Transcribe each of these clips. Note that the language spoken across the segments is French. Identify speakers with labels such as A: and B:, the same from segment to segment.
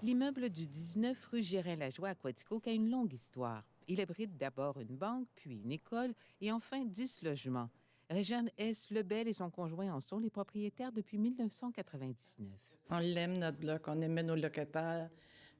A: L'immeuble du 19 rue Gérin-Lajoie à Quaticook a une longue histoire. Il abrite d'abord une banque, puis une école et enfin 10 logements. Réjeanne S. Lebel et son conjoint en sont les propriétaires depuis 1999.
B: On l'aime, notre bloc. On aimait nos locataires.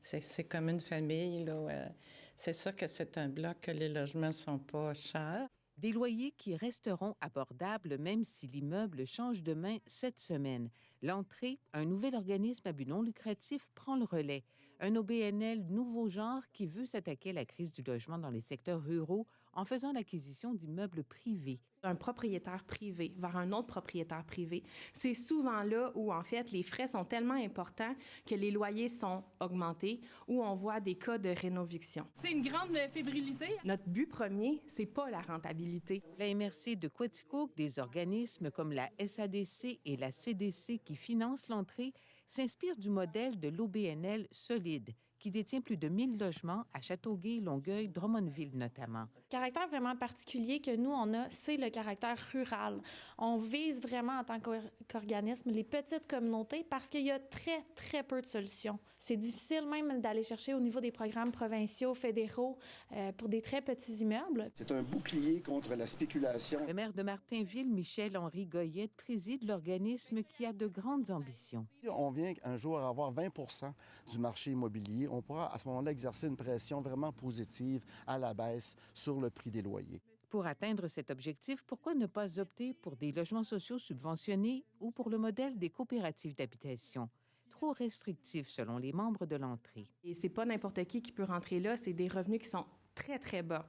B: C'est comme une famille, là. C'est sûr que c'est un bloc que les logements sont pas chers.
A: Des loyers qui resteront abordables même si l'immeuble change de main cette semaine. L'entrée, un nouvel organisme à but non lucratif prend le relais. Un OBNL nouveau genre qui veut s'attaquer à la crise du logement dans les secteurs ruraux en faisant l'acquisition d'immeubles privés.
C: Un propriétaire privé vers un autre propriétaire privé, c'est souvent là où, en fait, les frais sont tellement importants que les loyers sont augmentés, où on voit des cas de rénoviction.
D: C'est une grande fébrilité.
C: Notre but premier, c'est pas la rentabilité.
A: La MRC de Quaticook, des organismes comme la SADC et la CDC qui financent l'entrée, s'inspirent du modèle de l'OBNL Solide, qui détient plus de 1000 logements à Châteauguay, Longueuil, Drummondville notamment.
E: Le caractère vraiment particulier que nous, on a, c'est le caractère rural. On vise vraiment en tant qu'organisme les petites communautés parce qu'il y a très, très peu de solutions. C'est difficile même d'aller chercher au niveau des programmes provinciaux, fédéraux, pour des très petits immeubles.
F: C'est un bouclier contre la spéculation.
A: Le maire de Martinville, Michel-Henri Goyette, préside l'organisme qui a de grandes ambitions.
F: On vient un jour à avoir 20 % du marché immobilier. On pourra à ce moment-là exercer une pression vraiment positive à la baisse sur le prix des loyers.
A: Pour atteindre cet objectif, pourquoi ne pas opter pour des logements sociaux subventionnés ou pour le modèle des coopératives d'habitation? Trop restrictif selon les membres de l'entrée.
C: Et c'est pas n'importe qui peut rentrer là, c'est des revenus qui sont très, très bas.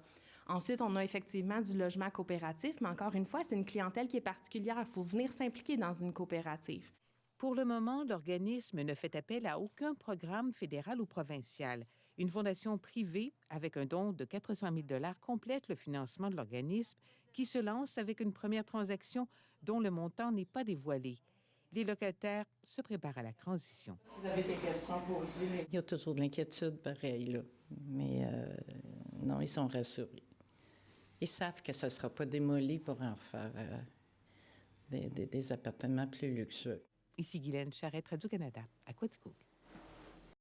C: Ensuite, on a effectivement du logement coopératif, mais encore une fois, c'est une clientèle qui est particulière. Il faut venir s'impliquer dans une coopérative.
A: Pour le moment, l'organisme ne fait appel à aucun programme fédéral ou provincial. Une fondation privée, avec un don de 400 000 $ complète le financement de l'organisme qui se lance avec une première transaction dont le montant n'est pas dévoilé. Les locataires se préparent à la transition.
B: Vous avez des questions posées? Il y a toujours de l'inquiétude, pareil, là. Mais non, ils sont rassurés. Ils savent que ça ne sera pas démoli pour en faire des appartements plus luxueux.
A: Ici Guylaine Charette, Radio-Canada, à Quaticook.